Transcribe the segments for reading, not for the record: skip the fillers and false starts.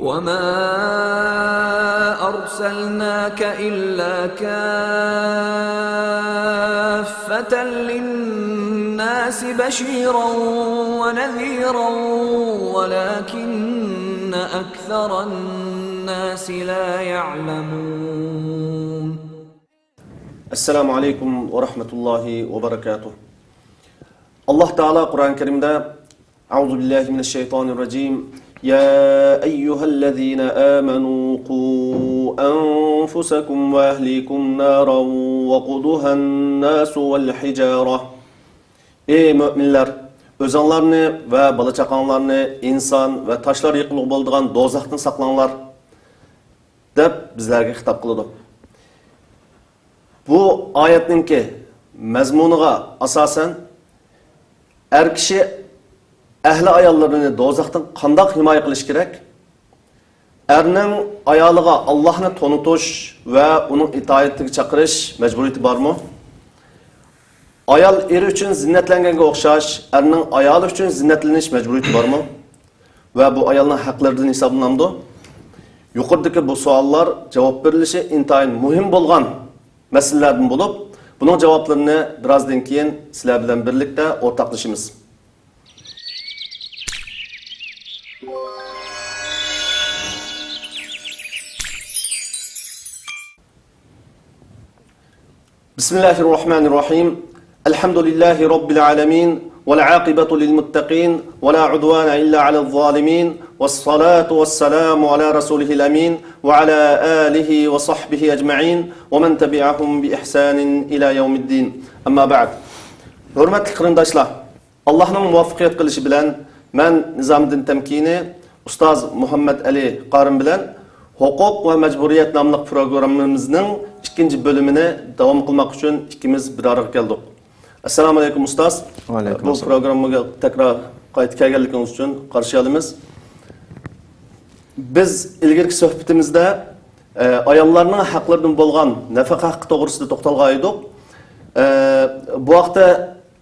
وَمَا أَرْسَلْنَاكَ إِلَّا كَافَّةً لِلنَّاسِ بَشِيرًا وَنَذِيرًا وَلَكِنَّ أَكْثَرَ النَّاسِ لَا يَعْلَمُونَ. السلام عليكم ورحمة الله وبركاته. الله تعالى قرآن الكريم ده أعوذ بالله من الشيطان الرجيم. يا أيها الذين آمنوا قوا أنفسكم وأهليكم نارا وقودها الناس والحجارة. Ey müminler, özünlerini ve balıçakanlarını insan ve taşlar yıkılığı bulduğun dozaqdan saqlanlar deb bizlerge hitap kılıdı. Bu ayetninki mazmuniga asasen er kishi ahli ayollarini dozaqdan qanday himoya qilish kerak? Erning ayoliga Allohni tonitish va uning itoatiga chaqirish majburiyati bormi? Ayol eri uchun zinnatlanganga o'xshash, erning ayoli uchun zinnatlanish majburiyati bormi? Va bu ayolning haqlaridan hisoblanamdi? Yuqoridagi bu savollar javob berilishi intayin muhim bo'lgan meselelerden bulup, bunun cevaplarını birazdan keyin sizler bilen birlikte ortaklaşımız. Bismillahirrahmanirrahim. Elhamdülillahi Rabbil alemin. والعاقبة للمتقين ولا عدوان إلا على الظالمين والصلاة والسلام على رسوله الأمين وعلى آله وصحبه أجمعين ومن تبعهم بإحسان إلى يوم الدين أما بعد hürmetli kırındaşlar Allah'ın muvaffakiyet kılışı bilen ben Nizamuddin Temkini Ustaz Muhammed Ali Qarın bilen Hukuk ve Mecburiyet namlıq programımızın ikinci bölümüne devam kılmak için ikimiz bir araya geldik. Assalamu alaikum Ustaz. Bu programga tekrar qaytib kelganligingiz uchun qarshi olamiz. Biz ilgirki suhbatimizda ayollarning haqlaridan bo'lgan nafaqa haqqi to'g'risida to'xtalgan edik. Bu vaqtda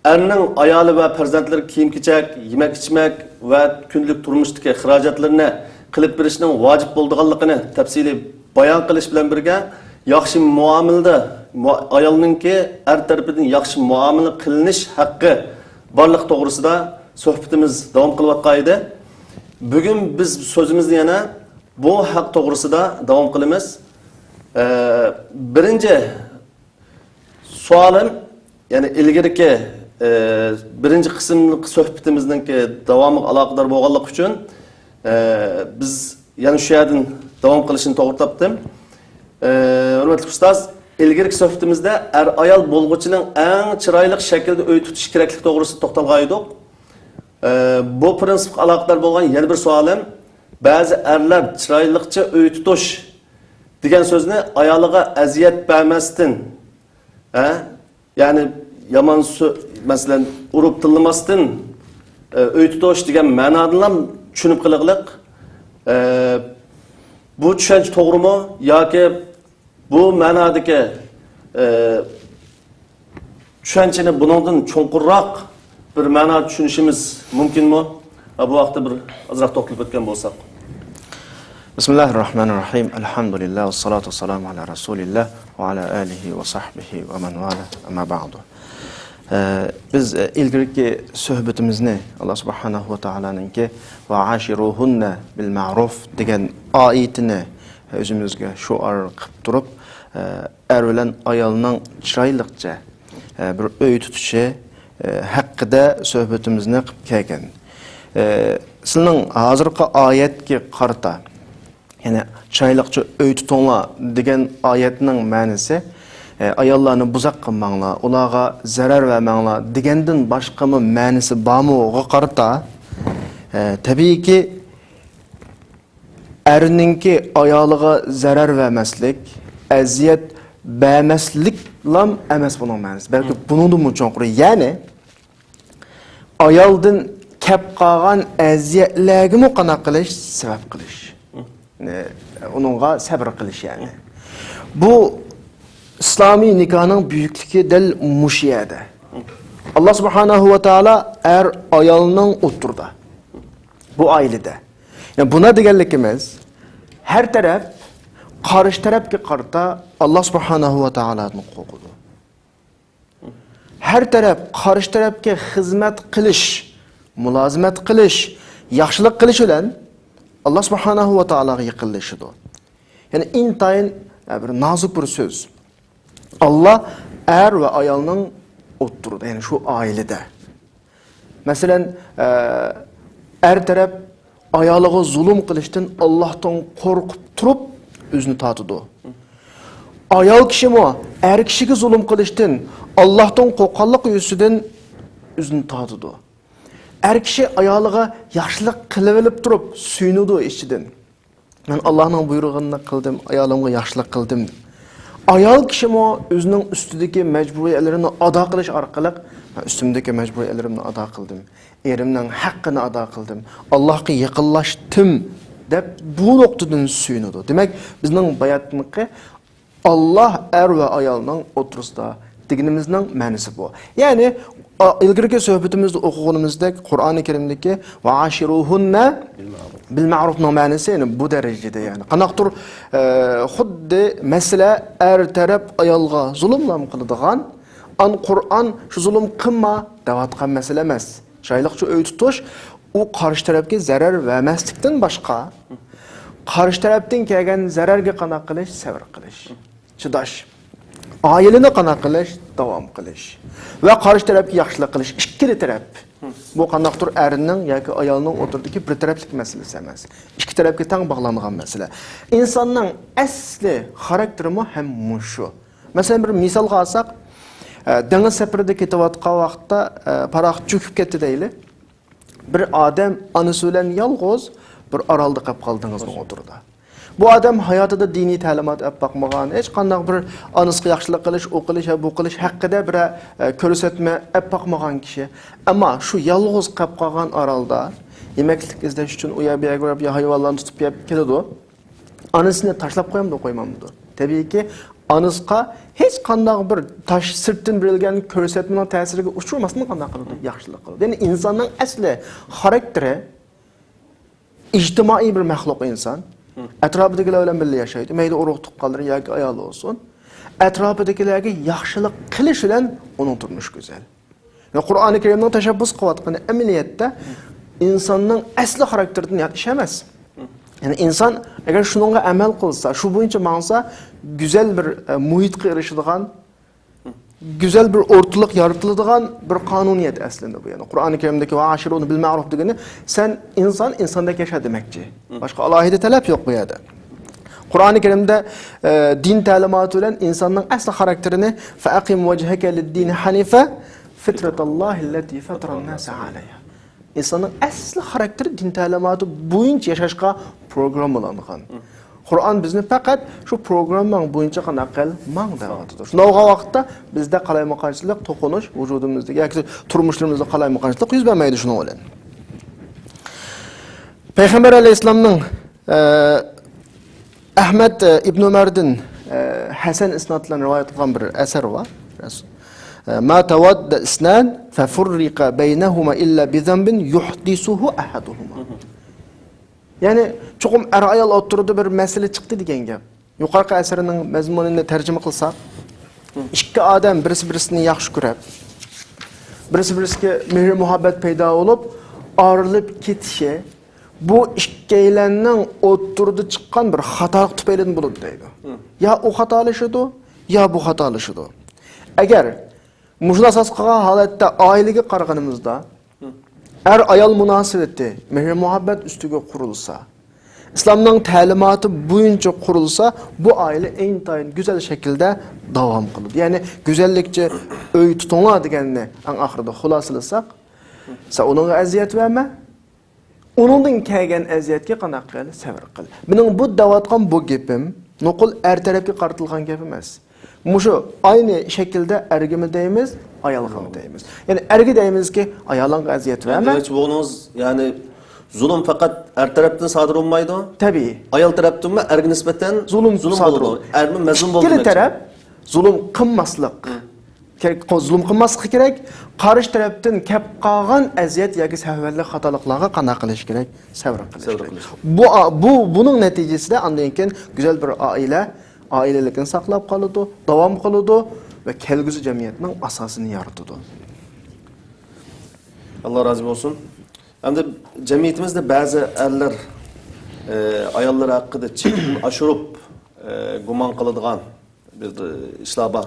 erning ayoli va farzandlari kiyim-kechak, yemak-ichmak va kunlik turmushdagi xarajatlarni qilib berishning vojib bo'lganligini tafsiliy bayon qilish bilan birga yaxshi muomalada ayolninki er tarafidan yaxshi muomala qilinish haqqi barliq to'g'risida suhbatimiz davom qilayotgan edi. Bugun biz so'zimizni yana bu haq to'g'risida davom qilamiz. Birinchi savolim, ya'ni ilgirki birinchi qismlik suhbatimizningki davomiga aloqador bo'lganligi uchun biz yana shu yerdan davom qilishni to'g'ri topdim. Hurmatli ustoz, ilgirki suhbatimizda er-ayol bo'lg'uchining eng chiroyli shaklda uy tutish kerakligi to'g'risida to'xtalgan edik. Bu prinsipga aloqador bo'lgan yana bir savolim, ba'zi erlar chiroyliqcha uy tutish degan so'zni ayoliga aziyat bermasdan, ya'ni yomon masalan urib tillamasdan uy tutish degan ma'noda ham tushunib qiliqliq. Bu tushuncha to'g'rimi yoki bu ma'nodagi tushunchani bundan cho'nqurroq bir ma'no tushunishimiz mumkinmi? Bu vaqtda bir ozroq to'xtalib o'tgan bo'lsak. Bismillahirrahmanirrahim. Elhamdülillah ve salatu vesselamu ala Resulillah ve ala alihi ve sahbihi ve men vale. Amma ba'du. Biz ilgirki suhbatimizni Allah subhanahu ve ta'alanınki ve ashiruhunna bil ma'ruf degan oyatini o'zimizga shuar qilib turib, er bilan ayolning chiroyliqcha bir uy tutishi haqida suhbatimizni qilib kelgan. Sizning hozirgi oyatga qarata, ya'ni chiroyliqcha uy tutinglar degan oyatning ma'nosi ayollarni buzoq qilmanglar, ularga zarar vermanglar degandan boshqami ma'nosi bormi-ga qarata, tabiiyki erninki ayoliga zarar vermaslik, aziyat bermaslik lam emas buning ma'nosi. Balki buningdan cho'nqur, ya'ni ayoldan kep qolgan aziyatlarga muqana qilish, sabab qilish. Onunğa sabr qilish yani. Bu İslami nikahning buyukligi del mushiyada. Allah subhanahu wa ta'ala er ayolning o'tirdi. Bu ailede. Yani buna deganligimiz her taraf qarshi tarafga qarata Allah subhanahu wa ta'alaning huquqidir. Her taraf qarshi tarafga xizmat qilish, mulozimat qilish, yaxshilik qilish bilan Allah subhanahu wa ta'alaga yaqinlashidir. Yani intayin bir nazik bir söz. Allah er ve ayolning o'tirdi, yani şu ailede. Mesela er taraf ayoliga zulm qilishdan Allohdan qo'rqib turib o'zini tatidi. Ayol kishimi er kishiga zulm qilishdan Allohdan qo'rqqanlik yusidan o'zini tatidi. Er kishi ayoliga yaxshilik qilib olib turib suyunadi ichidan. Men Allohning buyrug'ini qildim, ayolimga yaxshilik qildim. Ayol kishimi o'zining ustidagi majburiyatlarini ado qilish orqali üstümdeki mecburiyetlerimni ado qildim. Erimning haqqini ado qildim. Allohga yaqinlashdim deb bu nuqtadan suyunadi. Demak, bizning bayatımızda Allah er ve ayolning o'tirisida deganimizning ma'nosi bu. Ya'ni ilgirki suhbatimizda o'qiganimizdek Qur'oni Karimdagi va ashiruhunna bil ma'rufning ma'nosi yani bu darajada yani. Qanaqdir xuddi masala er taraf ayolga zulmlam qiladigan an Qur'on şu zulm qilma devatgan mesele emas. Joyliqcha öy tutish u qarshi tarafga zarar vermaslikdan boshqa qarshi tarafdan kelgan zararga qanoq qilish, sabr qilish, chidash, oilani qanoq qilish, davom qilish va qarshi tarafga yaxshilik qilish ikkili taraf. Bu qanaqdir erning yoki ayolning o'tirdagi bir taraflik masalasi emas. Ikki tarafga teng bog'langan masala. İnsanning asli xarakterimi ham shu. Masalan bir misolga olsak, dengiz seferinde ketayotgan vaqtda paraq cho'kib ketdi deyli. Bir odam anasi bilan yolg'iz bir orolda qolib qoldingizmi o'tirdi. Bu odam hayotida diniy ta'limot olib boqmagan, hech qanday bir anasiga yaxshilik qilish, o'qilish, bu qilish haqida bir ko'rsatma olib boqmagan kishi. Ammo shu yolg'iz qolib qolgan orolda yemeklik izlash uchun u yerga borib hayvonlarni tutib keladi. Anasini tashlab qo'yamdi, qo'ymamdi. Tabiiyki anısqa hech qanday bir taş sirtdan berilgan ko'rsatmaning ta'siriga uchramasdan qanday qiladi, yaxshilik qiladi. Ya'ni insonning asli xarakteri ijtimoiy bir maxluq inson. Atrofidagilar bilan birga yashaydi. Mayli urug' tuqqanlar yoki ayol bo'lsin. Atrofidagilarga yaxshilik qilish bilan uning turmushi go'zal. Yani Qur'oni Karimning tashabbus qilayotgan amaliyotda insonning asli xarakteridan ish emas. Yani insan eğer şununla amel kılsa, şu boyunca mansa güzel bir muhitke erişidigan, güzel bir ortalık yaratıldığan bir kanuniyet aslında bu yani. Kur'an-ı Kerim'deki ve aşirunu bil ma'ruf degeni sen insandaki yaşa demekçi. Başka alahide talep yok bu yerde. Kur'an-ı Kerim'de din talimatı ile insanın asli karakterini فَاَقِمْ وَجْهَكَ لِلدِّينِ حَنِيفَ فِتْرَةَ اللّٰهِ الَّتِي فَتْرَ النَّاسَ عَلَيْهَا. İnsanın asli karakteri din talimatı boyunca yaşashqa programlangan. Qur'on bizni faqat şu programning boyunca qana qil mang da'vatıdır. Shunga vaqtda bizda qalaymuqanchilik, to'qinish vujudimizda yoki turmushlarimizda qalaymuqanchilik yuz bermaydi shuni bilan. Payg'ambar alayhisolamning Ahmad ibn Umardan Hasan isnad bilan rivoyat qilgan bir asar bor. ما تود اثنان ففرق بينهما إلا بذنب يحدثه أحدهما. Yani çoğum er ayol oturdu bir mesele çıktı degan gap. Yuqorqi asarining mazmunini tarjima qilsak, ikki odam birisi-birisini yaxshi ko'rib, birisi-birisiga mehr muhabbat paydo bo'lib, ayrılib ketishi bu ikkilanning oturdu chiqqan bir xatolik tufaylidan bo'ladi deydi. Ya u xatolashidu, ya bu xatolashidu. Agar Muşul asas qilgan holatda oilaga qaraganimizda er ayol munosabati mehr muhabbat ustiga qurilsa, islomning ta'limoti bo'yicha qurilsa, bu oila intayin go'zal shaklda davom qiladi. Ya'ni go'zallikcha uy tutinglar deganni eng oxirida xulosalasak, sen unga aziyat verma, uningdan kelgan aziyatga qanday qil, sabr qil. Mening bu davatgan bu gapim nuqul er tarafga qaratilgan gap emas. Muşu aynı şekilde ergi mi deyimiz, ayolga mı deyimiz? Yani ergi deyimiz ki ayolga aziyet verme. Evet, bunuz yani zulüm fakat er taraftan sadır olmaydı. Tabii. Ayol taraftan mı ergi nispeten zulüm sadır oldu. Ermin mezun oldu. İkili taraf zulüm kılmaslık, zulm qilmaslik kerak, qarshi tarafdan kep qolgan aziyat yoki savvallik xatoliklarga qana qilish kerak, sabr qilish kerak. Buning natijasida undan keyin go'zal bir oilalikni saqlab qoladi, davom qiladi va kelgusi jamiyatning asosini yaratadi. Allah razı olsun. Hem de cemiyetimizde bazı erler ayollar hakkında çekin aşırıp guman kılıdığan bir işler var.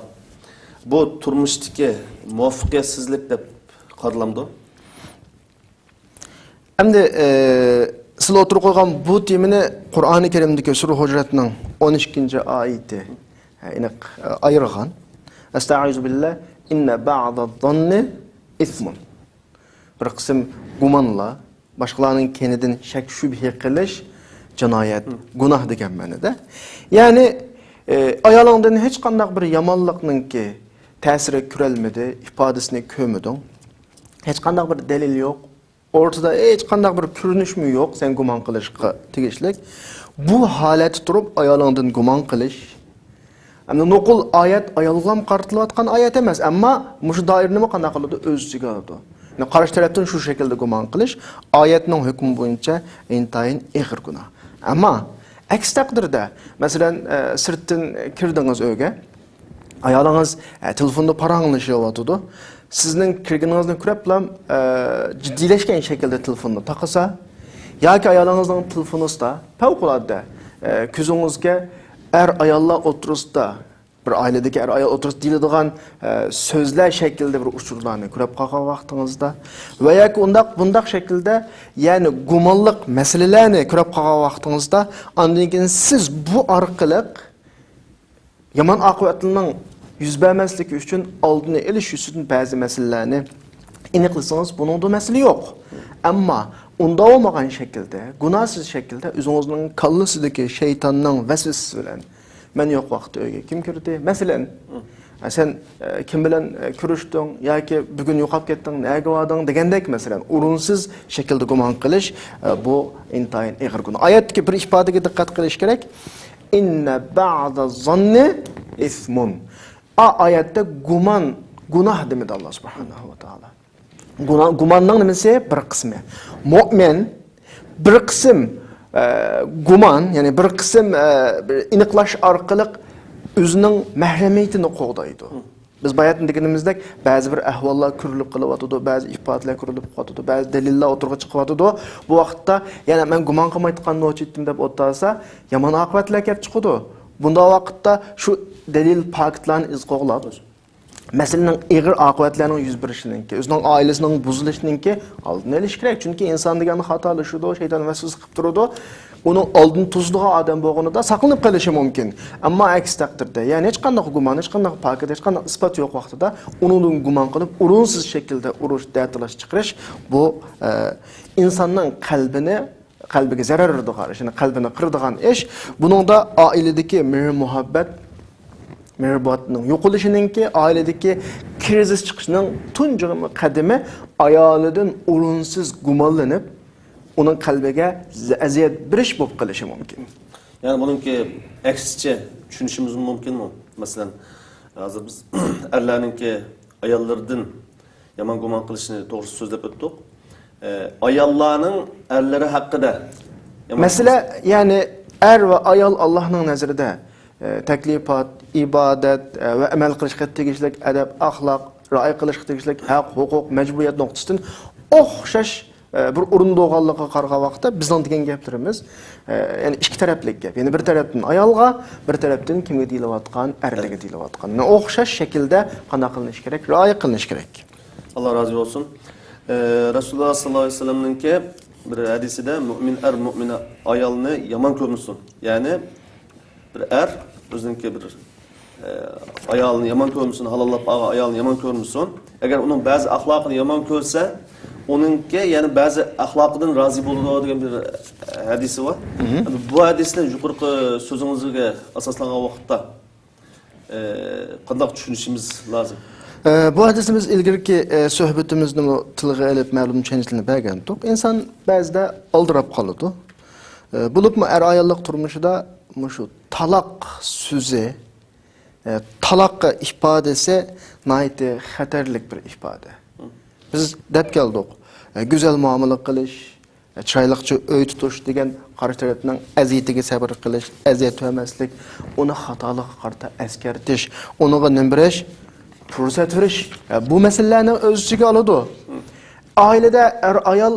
Bu turmuştaki muvaffakiyatsizlik deb qaralamdı. Endi siz o'tirib qo'ygan bu temini Qur'oni Karimdagi Sura Hujratning 12-oyati aniq ayirgan. Estaizu billah inna ba'daz-zanni ismun. Bir qism gumonlar, boshqalarning kenidan shak shubha qilish jinoyat, gunoh degan ma'noda. Ya'ni ayolingdan hech qanday bir yomonlikninki ta'siri ko'rilmadi, ifodasini ko'rmading. Hech qanday bir dalil yo'q. Ortada hech qanday bir ko'rinishmi yo'q, sen gumon qilishga tegishlik. Bu holat turib ayolingdan gumon qilish. Ammo nuqul oyat ayolga qaratilayotgan oyat emas, ammo mushu doirani qanday qiladi o'z ichiga oladi. Yani qarshi tarafdan shu shaklda gumon qilish oyatning hukmi bo'yicha intayin ig'ir gunoh. Ammo aks taqdirda, masalan, sirtdan kirdingiz uyga, ayolingiz telefonda paranglashayotdi. Sizning kirganingizni ko'rib bilan jiddiylashgan shaklda telefonni taqasa yoki ayolingizning telefonida favqulodda ko'zingizga ayollar o'tirisida bir oiladagi ayol o'tirisida deyiladigan so'zlar shaklida bir uchurlarni ko'rib qolgan vaqtingizda va yoki bundaq shaklda ya'ni gumonliq masalalarni ko'rib qolgan vaqtingizda undan keyin siz bu orqali yomon oqibatlarning yuz bermasligi uchun oldini olish uchun ba'zi masalalarni aniqlasangiz buningda masala yo'q. Ammo unda olmagan shaklda, gunohsiz shaklda o'zingizning kallasidagi shaytonning vasvasasi bilan men yo'q vaqtda uyga kim kirdi? Masalan, sen kim bilan ko'rishding yoki bugun yo'qolib ketding, nega bording degandek masalan, o'rinsiz shaklda gumon qilish bu intayin ig'ir gunoh. Oyatdagi bir ifodaga diqqat qilish kerak. Inna ba'daz-zanni ismun. Oyatda gunoh demedi Allah subhanahu va taolo. Gumonning nimasi? Bir qismi. Mu'min bir qism gumon, ya'ni bir qism aniqlash orqali o'zining mahramiyatini qo'g'daydi. Biz bayatın deganimizdek ba'zi bir ahvollar ko'rilib qilyotdi, ba'zi ifodalar ko'rilib qo'yadi, ba'zi dalillar o'tirg'i chiqyotdi. Bu vaqtda yana men gumon qilmayotganini o'chitdim deb o'tasa, yomon oqibatlar kelib chiqadi. Bunda vaqtda shu dalil faktlarni iz qo'g'ladi. Meselenin ig'ir oqibatlarning yuz berishininki, o'zining oilasining buzilishininki oldini olish kerak. Chunki inson degan xatolashidi, shayton vasvas qilib turadi. Uning oldini tuzdigan odam bo'lganida saqlanib qolishi mumkin. Ammo aks taqdirda, ya'ni hech qanday gumon, hech qanday pakat, hech qanday isbot yo'q vaqtida uningdan gumon qilib, o'rinsiz shaklda urush, da'tlash chiqarish bu insonning qalbiga zarar beradigan ish, ya'ni qalbini qiradigan ish. Buningda oiladagi mehr-muhabbat Merbatning yo'qilishininki oiladagi kriz chiqishining tunji qadami ayolidan o'rinsiz gumonlanib, uning qalbiga aziyat berish bo'lib qilishi mumkin. Yani bununki aksicha tushunishimiz mumkinmi? Masalan, hozir biz erlarninki ayollardan yomon gumon qilishini to'g'ri so'zlab o'tdik. Ayollarning erlari haqida masala, ya'ni er va ayol Allohning nazarida taklifat, ibadat ve amel qilishga tegishlik adab, axloq, rioya qilishga tegishlik haq, huquq, majburiyat nuqtasidan o'xshash bir o'rinda bo'lganligiga qaragan vaqtda bizning degan gaplarimiz ya'ni ikki tarafli gap. Ya'ni bir tarafdan ayolga, bir tarafdan kimga deyilayotgan, erlarga deyilayotgan. O'xshash shaklda qanday qilinish kerak, rioya qilinish kerak. Allah razı olsun. Rasulullah sallallahu aleyhi ve sellem'ninki bir hadisida mu'min mu'mina ayolni yomon ko'rmasin. Ya'ni bir o'ziniki bir ayolni yomon ko'rmasin, halollab olgan ayolni yomon ko'rmasin. Agar uning ba'zi axloqini yomon ko'rsa, uningga ya'ni ba'zi axloqidan rozi bo'ladi degan bir hadisi bor. Bu hadisni yuqorqi so'zingizga asoslangan vaqtda qanday tushunishimiz lozim? Bu hadisimiz ilgirki suhbatimizni tilga olib ma'lum tushunishlarni bergandik. Inson ba'zida oldirab qoladi. Bo'libmi ayollik turmushida shu taloq so'zi talaq ifodasi nihoyatda xatarlik bir ifoda. Biz deb keldik. Go'zal muomala qilish, chiroyliqcha uy tutish degan qarshi tarafning aziyatiga sabr qilish, aziyat vermaslik, uni xatoligiga qarata eskartish, uniga nimbrish, fursat verish. Bu masalalarni o'z ichiga oladi. Ailada ayol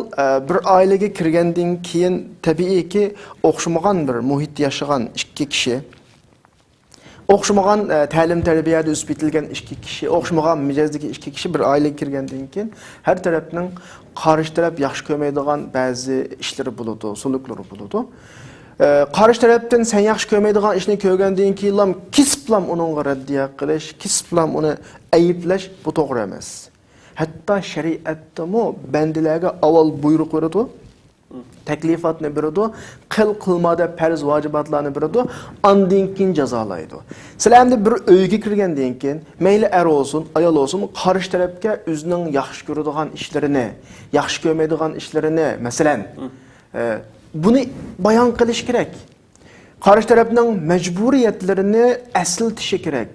bir ailəyə kirgandan keyin tabiiyki o'xshamagan bir muhitda yashagan ikki kishi, o'xshamagan ta'lim tarbiyada o'sib yetilgan ikki kishi, o'xshamagan mijozdagi ikki kishi bir ailəyə kirgandan keyin har tarafning qarshi taraf yaxshi ko'rmaydigan ba'zi ishlari bo'ladi, suluklari bo'ladi. Qarshi tarafdan sen yaxshi ko'rmaydigan ishni ko'rgandan keyin kisblam uningga raddiya qilish, kisblam uni ayiblash bu to'g'ri emas. Hatta şeriatda bendilerge aval buyruk verdi, teklifatını verdi, kılmada perz vacibatlarını verdi, andinkin cezalaydı. Selamda bir öyge kirgendiğin keyin, meyli er olsun, ayal olsun, karşı tarafga özünün yaxşı görüdüğün işlerini, yaxşı görmeydiğin işlerini, mesela bunu bayan kılış gerek. Qarşı tarafning mecburiyetlerini əslitishi kerak.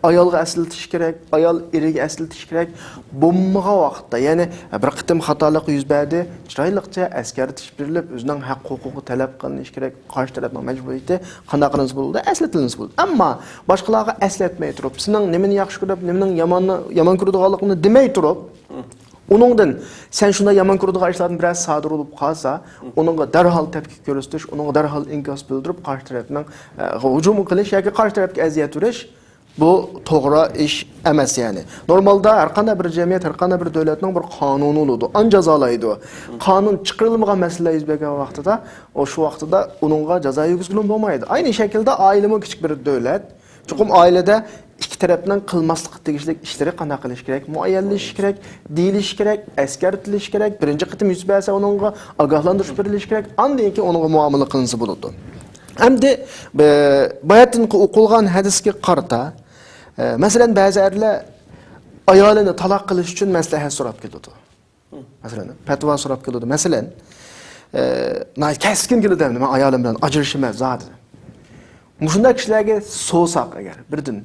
Ayolga əslitishi kerak, ayol eriga əslitishi kerak. Bo'lmagan vaqtda, ya'ni bir qitim xatolik yuz berdi, chiroyliqcha eskartish berilib, o'zining haq-huquqi talab qilinishi kerak. Qarshi tarafning majburiyati qanday qilinish bo'ldi? Əslatilinsa bo'ldi. Ammo boshqalarga əslatmay turib, sizning nimani yaxshi ko'rib, nimaning yomon ko'radiganligini demay turib, onundan sen şunda yaman kurduğu işlerden biraz sadır olup kalsa, onunla derhal tepki gösteriş, onunla derhal inkas bildirip karşı tarafından hücum kılış, ya ki karşı tarafki eziyet veriş, bu doğru iş emas yani. Normalde herkanda bir cemiyet, herkanda bir devletinin bir kanunu olurdu, an cezalaydı. Kanun çıkarılmayan mesele izbegen vaxtıda, o şu vaxtıda onunla ceza yüksülüm olmaydı. Aynı şekilde ailemi küçük bir devlet, çünkü ailede İki tarafdan kılmaslık tegishlik işleri qanday qilish kerak, muayyanlash kerak, deyilish kerak, eskartilish kerak, birinchi qitim yuz bersa onunga ogohlantirish berilish kerak, andan keyin onunga muomala qilinsa bo'ladi. Endi bayatdan o'qilgan hadisga qarata, masalan ba'zi erlar ayolini taloq qilish uchun maslahat so'rab keladi. Masalan, fatvo so'rab keladi. Masalan, keskin keladi, men ayolim bilan ajrashim zodi. Mushunday kishilarga so'saq agar birdan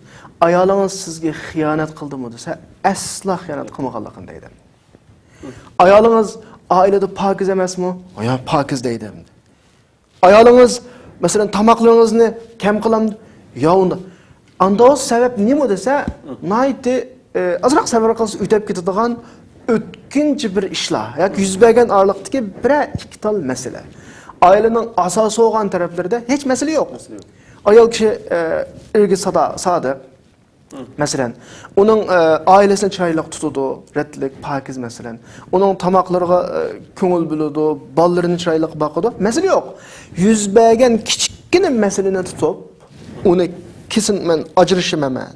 ayolingiz sizga xiyonat qildimi desa, asla xiyonat qilmaganligini deydi. Ayolingiz oilada pokiz emasmi? Yo, pokiz deydi. Ayolingiz masalan tamoqlaringizni kam qilamdi? Yo, unda sabab nima desa, nayti azroq sabr qilsa o'tib ketadigan o'tkinchi bir ishlar yoki yuz bergan oraliqdagi bir ikki tal masala. Ailenin asası olan taraflarda hiç mesele yok. Ayol kishi erga sadık. Mesela onun ailesini chiroyli tutadi, retlik, pakiz mesela. Onun tamoqlariga ko'ngil bo'ladi, bolalarini chiroyli boqadi. Mesele yok. Yuz bergan kichkina masalani tutib, uni kesin men ajrashimaman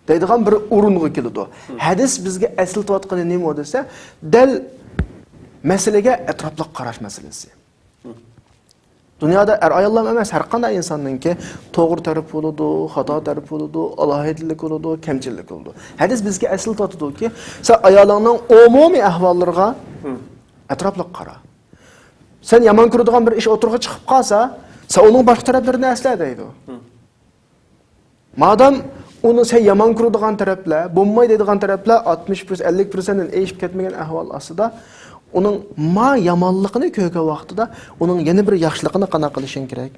deydigan bir o'ringa keladi. Hadis bizga eslatayotgani nima desa, dal masalaga atrofli qarash masalasi. Dünyada ayollar emas, har qanday insonninki to'g'ri taraf bo'ladi, xato taraf bo'ladi, alohidlik bo'ladi, kamchilik bo'ladi. Hadis bizga asl totadiki, sen ayolingning umumiy ahvollariga atrofli qara. Sen yomon ko'radigan bir ish o'tirg'i chiqib qolsa, sen uning boshqa taraflarini asla deydi. Madam uni sen yomon ko'radigan taraflar, bo'lmaydi deydigan taraflar 60%, 50% dan eshib ketmagan ahvol ostida onun yamanlığını ko'rgan vaqtida onun yana bir yaxshiligini qanday qilishing kerak?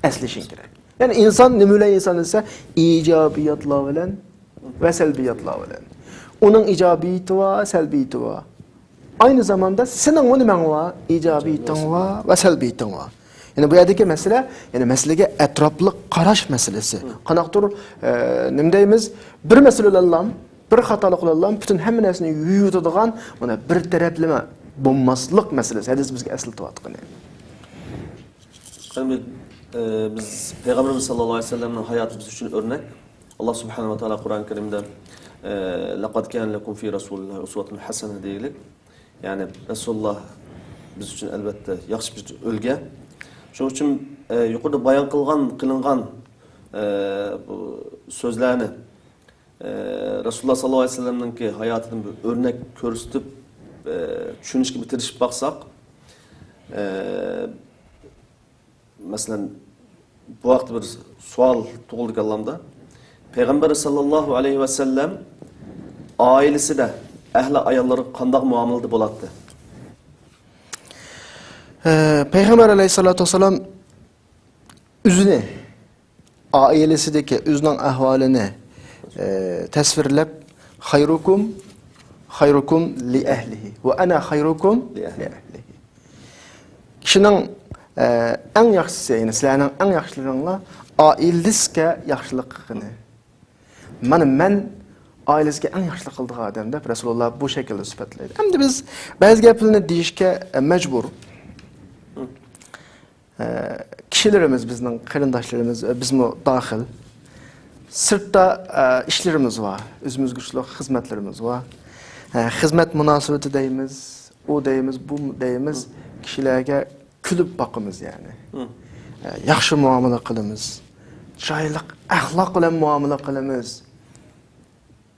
Eslashing kerak. Yani inson nima bilan inson esa ijobiyatlar bilan va salbiyatlar bilan. Onun ijobiyati va salbiyati va. Aynı zamanda sening nimang va ijobiyating va va salbiyating va. Yani bu yerdeki mesele, yani meselege etraflı qarash meselesi. Qanaqdir nima deymiz? Bir meselelarla bir xatoliklardan bütün hamma narsani yuyutadigan mana bir taraflama bo'lmaslik masalasi hadis bizga eslatayotgan. Biz Peygamberimiz sallallohu alayhi vasallamning hayoti biz uchun o'rnak. Alloh subhanahu va taolo Qur'on Karimda laqad kana lakum fi rasulillahi uswatun hasana deylik. Yani Rasululloh biz uchun albatta yaxshi bir ulgu. Shuning uchun yuqorida bayon qilingan bu so'zlarni Rasulullah sallallahu aleyhi ve sellem'ninki hayatını bir örnek körüstüp düşünüşki bitirişip baksak mesela bu vaqt bir savol tug'ildi kallamda. Peygamber sallallahu aleyhi ve sellem ailesida ahli ayolları qanday muomalada bo'ladi? Peygamber aleyhissalatu vesselam üzünü, ailesideki üzünün ahvalini tasvirlab hayrukum li ehlihi ve ana hayrukum li ehlihi. Kişinin en yaxşısı, yani sizlerinin en yaxşılığınla ailesiga yaxşılık qilgani. Men ailesiga en yaxşılık qildiği adam deb Rasulullah bu şekilde sifatlaydi. Hem de biz bazı gaplarni deyishga mecbur. Kişilerimiz, bizning qarindoshlarimiz, bizmi dahil sirtda ishlarimiz var, o'zimiz güçlü xizmatlarimiz var. Xizmat munosabati deymiz, o deymiz, bu deymiz, kishilarga kulib boqamiz yani. Yaxshi muomala qilamiz. Chiroyli axloq bilan muomala qilamiz.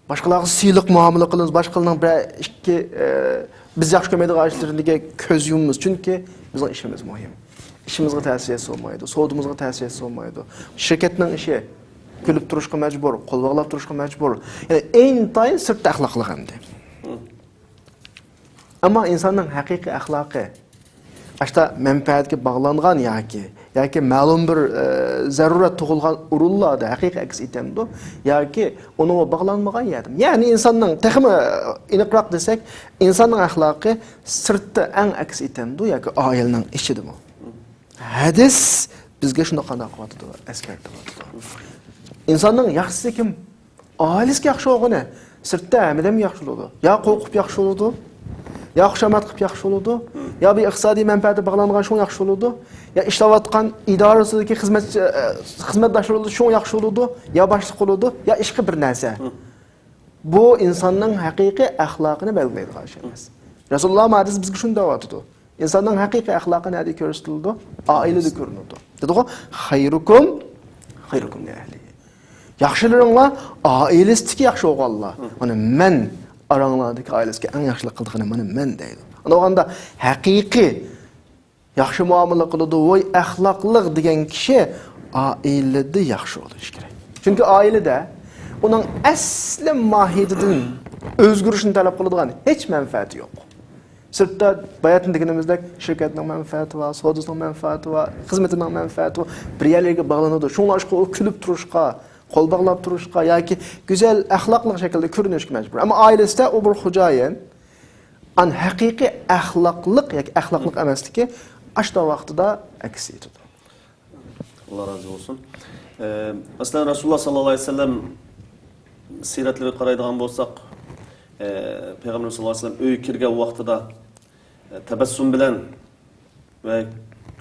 Boshqalarga siyliq muomala qilamiz, boshqalarning bir ikki biz yaxshi ko'rmaydigan ishlarga ko'z yumamiz, chunki bizning ishimiz muhim. İşimizga ta'sir etsa olmaydi, savdimizga ta'sir etsa olmaydi. Şirketning ishi kulib turishga majbur, qo'l bog'lab turishga majbur. Ya'ni intayin sirtda axloqli hamda. Ammo insonning haqiqiy axloqi ashta manfaatga bog'langan yoki ma'lum bir zarurat tug'ilgan urullarda haqiqiy aks etamdi yoki unga bog'lanmagan yerda. Ya'ni insonning texmi aniqroq desak, insonning axloqi sirtda eng aks etamdi yoki oilaning ichidami? Hadis bizga shuni qanday qilyapti, eskartyapti. İnsanning yaxshisi kim? Ailesiga yaxshi bo'lgani, sirtda hamdam yaxshi bo'ladi. Ya qo'rqib yaxshi bo'ladi, ya xushomat qilib yaxshi bo'ladi, ya bir iqtisodiy manfaati bog'langan shu yaxshi bo'ladi, ya ishlayotgan idorasidagi xizmatdoshlar shu yaxshi bo'ladi, ya boshliq bo'ladi, ya ishqi bir narsa. Bu insonning haqiqiy axloqini belgilaydigan ish emas. Rasululloh hadis bizga shuni deyapti. İnsanın haqiqiy axloqi nerede ko'rsatildi? Ailede ko'rinadi. Dedi-ku, hayrukum li ahlihi. Yaxshilaringlar ailesidagi yaxshi o'g'illar. Mana men aranglardagi ailesiga eng yaxshilik qildig'ini mana men deydi. Ana o'g'anda haqiqiy yaxshi muomala qiladi, voy axloqli degan kishi ailada yaxshi bo'lishi kerak. Chunki ailada uning asli mohiyatidan o'zgarishni talab qiladigan hech manfaati yo'q. Sirtda bayatın deganimizdek şirketning manfaati va, savdosining manfaati va, xizmatining manfaati va bir yerlarga bog'lanadi. Shunga o kulib turishga, qo'l bog'lab turishga yoki go'zal axloqli shaklda ko'rinishga majbur. Ammo oilasida u bir xo'jayin an haqiqiy axloqliq yoki axloqliq emasligi ashta vaqtida aks etadi. Allah razı olsun. Masalan Rasulullah sallallahu aleyhi ve sellem siratlarga qaraydigan bo'lsak, Peygamber sallallahu aleyhi ve sellem öy kirgen vaqtida tabassum bilen ve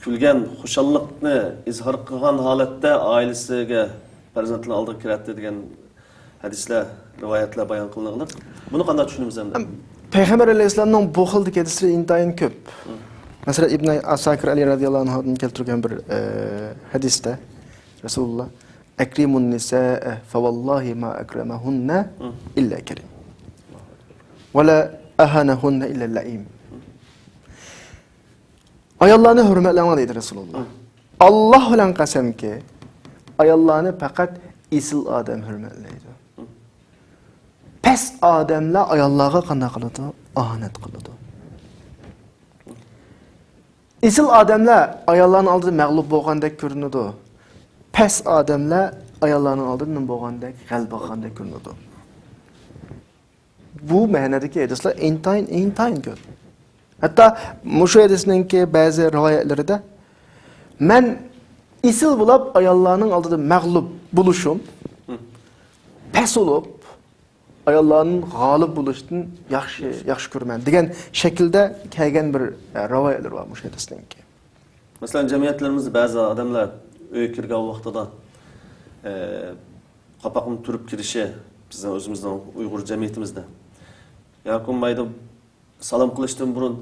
külgen xushalliqni izhor qilgan holatda ailesiga farzandlarni oldiga kiradi degan hadislar, rivoyatlar bayon qilinadi. Buni qanday tushunamiz endi? Peygamber aleyhisselamning bu xildagi hadislari intayin ko'p. Masalan Ibn Asakir Ali radhiyallohu anhudan keltirgan bir hadisda Rasulullah akrimun nisaa fa vallahi ma akramahunna illa karim. ولا أهانهن إلا اللئيم. Ayollarni hurmatlaman deydi Rasulullah. Allah bilan qasamki, ayollarni faqat isil odam hurmatlaydi. Past odamlar ayollarga qanday qiladi? Ahonat qiladi. Isil odamlar ayollarning oldida mag'lub bo'lgandek ko'rinadi. Past odamlar ayollarning oldida bo'lgandek g'alaba qilgandek ko'rinadi. Bu ma'nodagi hadislar intayin ko'p. Hatto mushu hadisninki ba'zi rivoyatlarida men isil bo'lib ayollarning oldida mag'lub bo'lishim, past bo'lib ayollarning g'olib bo'lishdan yaxshi ko'raman degan shaklda kelgan bir rivoyatlar bor mushu hadisninki. Masalan jamiyatlarimizda ba'zi odamlar uy kirgan vaqtida qapaqni turib kirishi bizning o'zimizning Uyg'ur jamiyatimizda Yakunmayda salom qilishdan burun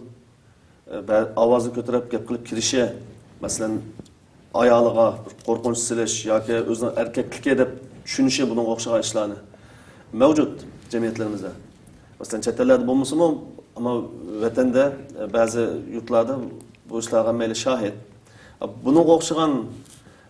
ovozini ko'tarib gap qilib kirishi, masalan ayoliga qo'rqinch silish yoki o'zining erkakligi deb tushunishi bunga o'xshagan ishlarni mavjud jamiyatlarimizda. Masalan chet ellarda bo'lmasa-mu, ammo vatanda ba'zi yurtlarda bu ishlarga mayli shohid. Bunga o'xshagan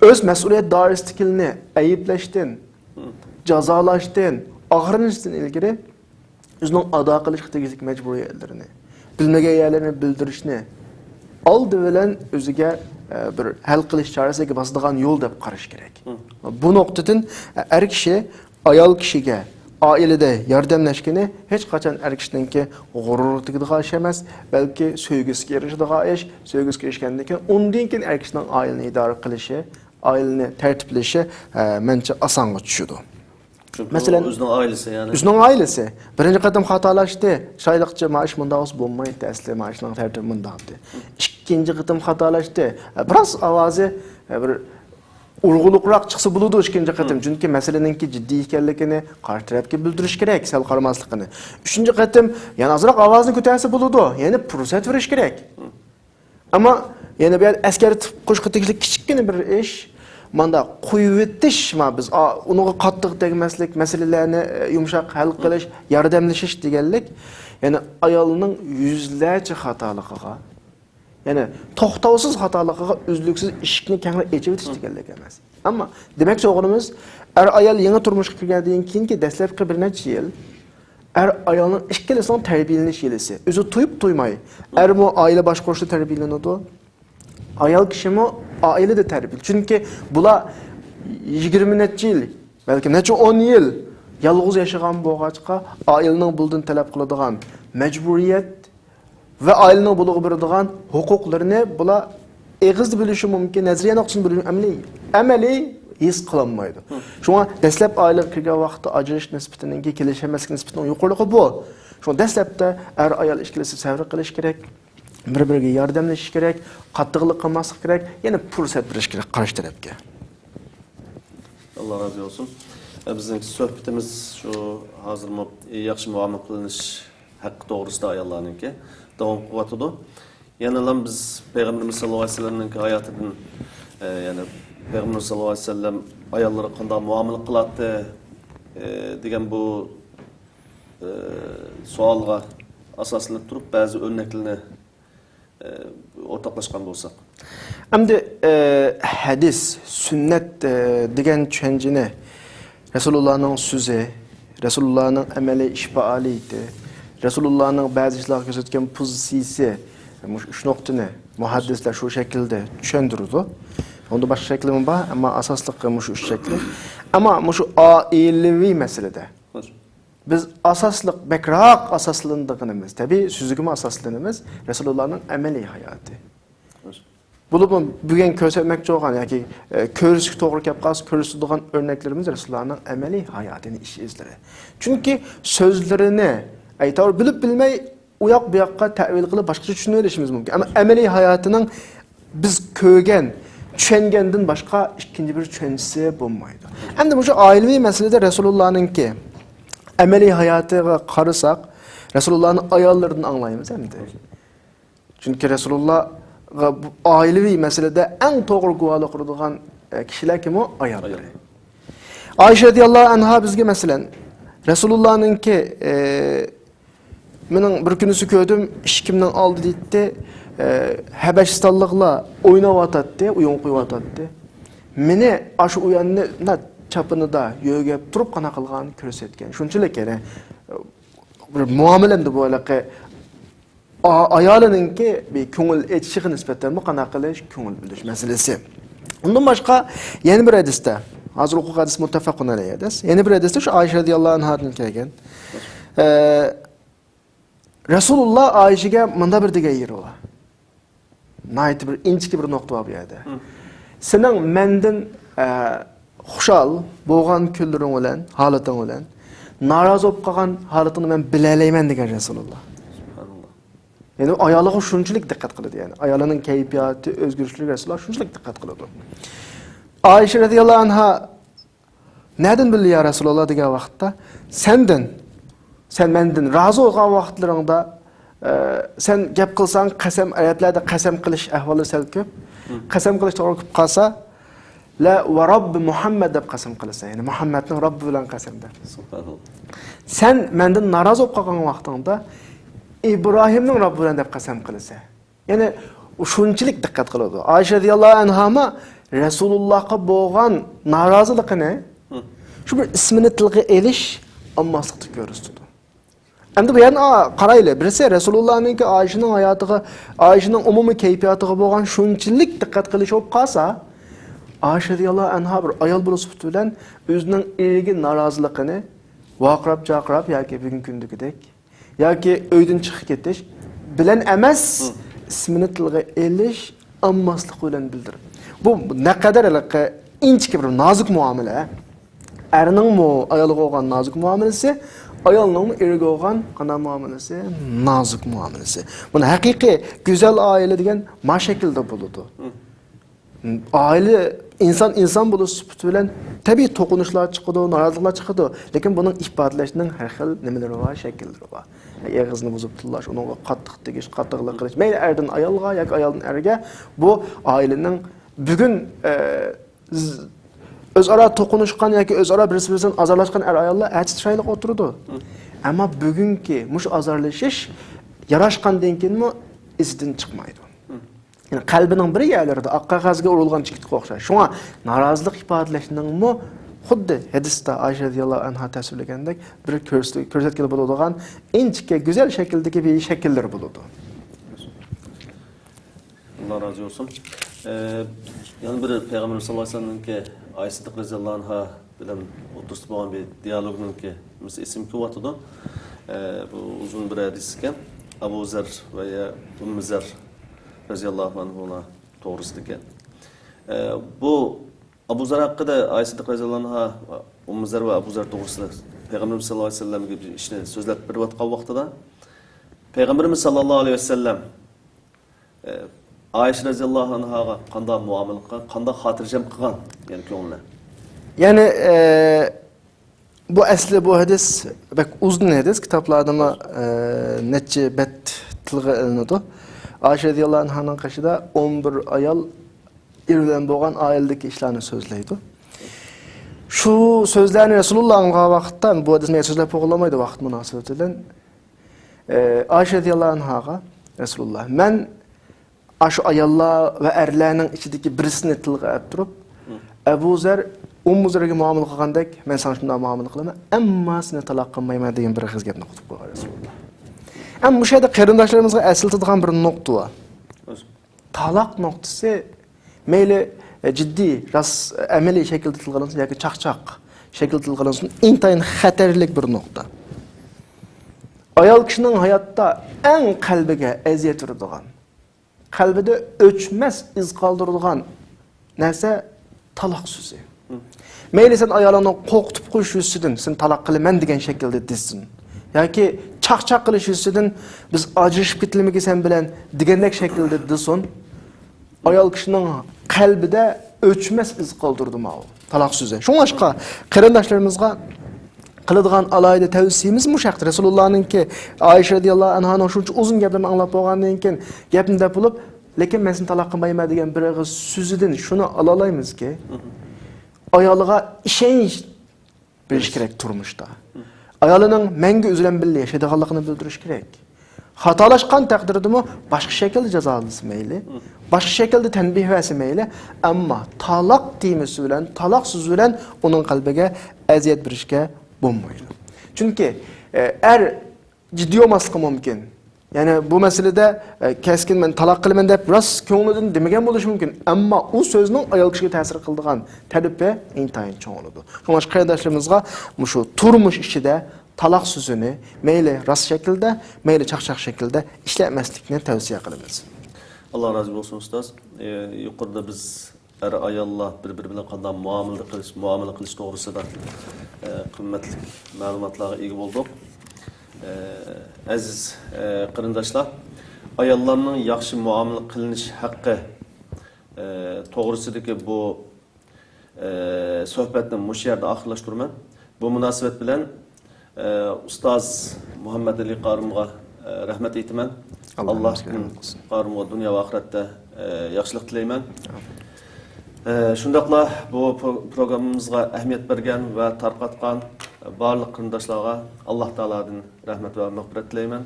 öz mas'uliyat doirasidagini ayblashdan, jazolashdan, og'rinishdan ilgari o'zining ado qilishga tegishli majburiyatlarini, bilmagan yerlarni bildirishni oldi bilan o'ziga bir hal qilish chorasiga bosadigan yo'l deb qarash kerak. Bu nuqtadan er kishi ayol kishiga oilada yordamlashgani hech qachon er kishiningki g'urur tegadigan ish emas, balki sevgisiga erishadigan ish, sevgisiga erishgandan keyin undan keyin er kishining oilani idora qilishi, oilani tartiblashi mencha osonga tushadi. Mesela o'zining oilasi yani. O'zining oilasi birinchi qadam xatolashdi. Shayliqcha maosh bundoq bo'lmaydi, asli maoshning tartibi bundoqdi. Ikkinchi qadam xatolashdi. Biroz ovozi bir urg'uluqroq chiqsa bo'ladi ikkinchi qadam. Chunki masalaninki jiddiy ekanligini qarshi tarafga bildirish kerak, sal qaramasligini. Uchinchi qadam yana ozroq ovozni ko'tarsa bo'ladi. Ya'ni fursat berish kerak. Ammo yana bir askari qo'shqa tegishli kichikgina bir ish manda qo'yib o'tish biz unga qattiq tegmaslik, masalalarni yumshoq hal qilish, yordamlashish deganlik, ya'ni ayolning yuzlarcha xatoligiga, ya'ni to'xtovsiz xatoligiga uzluksiz eshikni kangla ochib o'tish deganlik emas. Ammo demakchi o'g'limiz ayol yangi turmushga kirgandan keyingi dastlabki bir necha yil ayolning ikkalasining tarbiyalanish yilisi. O'zi to'yib to'ymay, mu oila boshqarishda tarbiyalanadi. Ayol kishimi ailede terbiye. Çünkü bula 20 neçe yıl, belki neçe 10 yıl yalğız yaşagan boğaçqa ailenin bulduğunu talep kıladigan mecburiyet ve ailenin buluğu beradigan hukuklarını bula eğiz bilişi mümkün, nazariye noktasını bilişi ameli his kılanmaydı. Şuna deslep aile kirgen vaqtda ajralish nisbatining kelishmaslik nisbatining yuqorligi bu. Şuna deslепte ayol ishkilasi savr qilish kerak. Bir-biriga yordamlashish kerak, qattiqlik qilmaslik kerak, yana fursat berish kerak qarshi tarafga. Allah razı olsun. Bizning suhbatimiz shu hozir yaxshi muomala qilinish haqqi to'g'risida ayollarningki davom qilyotdi. Yana ham biz Payg'ambarimiz sollallohu alayhi vasallamning hayotidan, ya'ni Payg'ambarimiz sollallohu alayhi vasallam ayollarga qanday muomala qiladi degan bu savolga asoslanib turib ba'zi o'rnaklarni ortaklaşkan bolsak. Endi hadis, sünnet degan tushunchani Rasulullahning so'zi, Rasulullahning amaliy ish faoliyati, Rasulullahning ba'zi ishlarga ko'rsatgan pozitsiyasi, shu nuqtani muhaddislar shu shaklda tushuntirdi. Unda boshqa shakli bor, ammo asosliqi shu shakli. Ammo shu oilaviy masalada biz asosliq bekroq asoslandigimiz, tabii sözügüme asoslanimiz Resulullah'ın ameliy hayatı. Bunu bugün ko'rsatmoqchi bo'lgan yoki ko'rishga to'g'ri kelib qolsa ko'rsatadigan o'rnaklarimiz Resulullah'ın ameliy hayotini ish izlari. Chunki so'zlarini aytar bilib bilmay u yoq bu yoqqa ta'vil qilib boshqacha tushunib olishimiz mumkin. Ammo ameliy hayotining biz ko'rgan, tushungandan boshqa ikkinchi bir tushunchasi bo'lmaydi. Endi bu oilaviy masalada Resulullah'ningki ameliy hayotiga qarasak, Resulullah'ın ayollarından anlayımız endi. Çünkü Resulullah ailevi meselede en doğru guvalı kurduğun kişiler kim o? Ayolları. Ayşe radiyallahu anha bizge mesela Resulullah'ın ki benim bir günüsü gördüm, işkimden aldı deydi, Habeşistanlıkla oynavatatdı, uyun kuyvatattı. Meni aşı uyanını çapını da yögep durup kana kılgan körsetken. Şunçuluk yani bir muamelemde bu alaka ayalının ki bir köngül etişiği nispetten bu kana kılış köngül biliş meselesi. Ondan başka yeni bir hadiste, hazır hukuk hadisi muttefakun aleyh hadis. Yeni bir hadiste şu Ayşe radiyallahu anh'ın kelgen. Resulullah Ayşe'ge manda bir dige yeri ola. Nayeti bir inçki bir nokta var bu yerde. Senin menden xushal bo'lgan kunlaring bilan, holating bilan naroz bo'lib qolgan holatini men bilalayman degan Rasululloh. Subhanalloh. Ya'ni ayoliga shunchalik diqqat qiladi, ya'ni ayolining kayfiyati, o'zgarishligi Rasululloh shunchalik diqqat qiladi. Ayşe radhiyallohu anha nereden bildi ya Rasululloh degan vaqtda sen mendan rozi bo'lgan vaqtlaringda sen gap qilsang qasam oyatlarda qasam qilish ahvoli sal ko'p. Qasam qilish to'g'ri kelib qolsa la va Robbi Muhammad deb qasam qilsa, ya'ni Muhammadning Robbi bilan qasam der. Subhanalloh. Sen mendan naroz bo'lib qolgan vaqtingda İbrahimning Robbi bilan deb qasam qilsa. Ya'ni shunchalik diqqat qiladi. Ayşe radhiyallohu anha Resulullah'a bo'lgan noroziligini shu bir ismini tilga elish ammaslikda ko'rsatdi. Endi bu yana qarayli, birisi Resulullah'ning Oyshaning hayotiga, Oyshaning umumiy kayfiyatiga bo'lgan shunchalik diqqat qilish bo'lib qolsa, Oysha radhiyallohu anha bir ayol bo'lib bilan o'zining eriga noroziligini vaqirab-chaqirab yoki bugungi kundagidek yoki uydan chiqib ketish bilan emas, ismini tilga elish ammaslik bilan bildirib. Bu naqadar inchki bir nozik muomala. Erning ayolga bo'lgan nozik muomalasi, ayolning eriga bo'lgan qanday muomalasi, nozik muomalasi. Buni haqiqiy go'zal oila degan ma shaklda bo'ladi. Oila inson bo'lish sifati bilan tabiiy to'qinishlar chiqadi, noroziliklar chiqadi, lekin buning ifodalashning har xil nimalari va shakllari bor. Eg'izni buzib tillash, unga qattiq tegish, qattiqlik qilish, mayli erdan ayolga yoki ayoldan erga bu oilaning bugun o'zaro to'qinishgan yoki o'zaro bir-biridan azorlashgan ayollar chiroyli o'tiradi. Ammo bugungi mush azorlashish yarashgandan keyinmi izdan chiqmaydi. Yani qalbining bir yerlarida oq qog'ozga urilgan chigitga o'xshash. Shunga norozilik ifodalashning xuddi hadisda Oysha radhiyallohu anha tasvirlagandek bir ko'rsatgan bo'ladigan inchki go'zal shakldagi bir shakllar bo'ladi. Allah razı olsun. Yani bir Peygamber sallallahu aleyhi ve sellem'inki Ayşe radhiyallohu anha bilan o'tirib bo'lgan bir dialogningki mesela isim ko'riyotdi. Bu uzun bir hadis ekan. Abu Zar veya Ummu Zar radhiyallohu anha to'g'risida ekan. Bu Abu Zar haqida Ayşe radhiyallohu anha Ummu Zar va Abu Zar to'g'risida Peygamberimiz sallallohu alayhi vasallamga bir ishni so'zlab berayotgan vaqtida Peygamberimiz sallallohu alayhi vasallam Ayşe radhiyallohu anhaga qanday muomala qilgan, qanday xotirjam qilgan, ya'ni ko'ngilni. Yani bu asli bu hadis bak uzun hadis kitaplarda neçe bet tilga ilinadi. Ayşe radhiyallohu anhaning qashida 11 ayol irdan bo'lgan oiladagi ishlarni so'zlaydi. Shu so'zlarni Rasulullahning vaqtdan bu hadisni so'zlab qo'yilmaydi vaqt munosabati bilan. Ayşe radhiyallohu anhaga Rasulullah men aşu ayollar ve erlerning içindeki birisini tilga olib turib, Abu Zar Ummu Zarga muomala qilgandek men sana shunday muomala qilaman, ammo seni taloq qilmayman degan bir qiz gapni qutib qo'ygan Rasulullah. Ammo bu yerda qarindoshlarimizga asıltadigan bir nuqta bor. Taloq nuqtasi mayli jiddiy, amaliy shaklda tilg'alansin yoki chaqchaq shaklda tilg'alansin, intayin xatarli bir nuqta. Ayol kishining hayotda eng qalbiga aziyat uradigan, qalbida o'chmas iz qoldiradigan narsa taloq so'zi. Mayli sen ayolingni qo'rqitib qo'yish ustidan sen taloq qilaman degan shaklda desin. Yoki chaqchaq qilish ustidan biz ajrashib ketilmagi sen bilan degandek shaklda desin. Ayol kishining qalbida o'chmas iz qoldirdi ma taloq so'zi. Shunga qarindoshlarimizga qiladigan alayda tavsiyamiz mushaqdir. Rasulullah'ningki Ayşe radhiyallohu anhaning shuncha uzun gaplarni anglab bo'lgandan keyin gapni deb bo'lib, lekin men seni taloq qilmayman degan bir og'iz so'zidan shuni ola olamizki, ayoliga ishonch berish kerak turmushda. Ayolining menga o'zi bilan birga yashaydiganligini bildirish kerak. Xatolashgan taqdirdami boshqa shaklda jazolasi mayli, boshqa shaklda tanbih vasi mayli, ammo taloq temasi bilan, taloq so'zi bilan uning qalbiga aziyat berishga bo'lmaydi. Chunki jiddiy olmasligi mumkin. Yani bu meselede keskin men taloq qilaman deb rost ko'nglidan demagan bo'lishi mumkin. Ammo u so'zning ayol kishiga ta'sir qiladigan ta'rifi intayin cho'ng bo'ladi. Shunga qarindoshlarimizga shu turmush ichida taloq so'zini mayli rost shaklda, mayli chaqchaq shaklda ishlamaslikni tavsiya qilamiz. Allah razı olsun ustoz. Yuqorida biz ayollar bir-biri bilan qanday muomala qilish to'g'risida qimmatli ma'lumotlarga ega bo'ldik. Aziz qarindoshlar, ayollarning yaxshi muomala qilinish haqqi to'g'risidagi bu suhbatni mush yerda oxirlashtiraman. Bu munosabat bilan ustoz Muhammad Ali Qorimga rahmat aytaman. Alloh Qorimga dunyo va oxiratda yaxshilik tilayman. Shundaqla bu programmamizga ahamiyat bergan va tarqatgan barliq qarindoshlarga Alloh taoladan rahmat va mag'firat tilayman.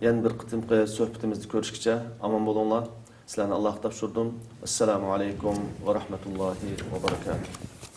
Yana bir qitimqi suhbatimizda ko'rishguncha omon bo'linglar. Sizlarni Allohga topshirdim. Assalomu alaykum va rahmatullohi va barakatuh.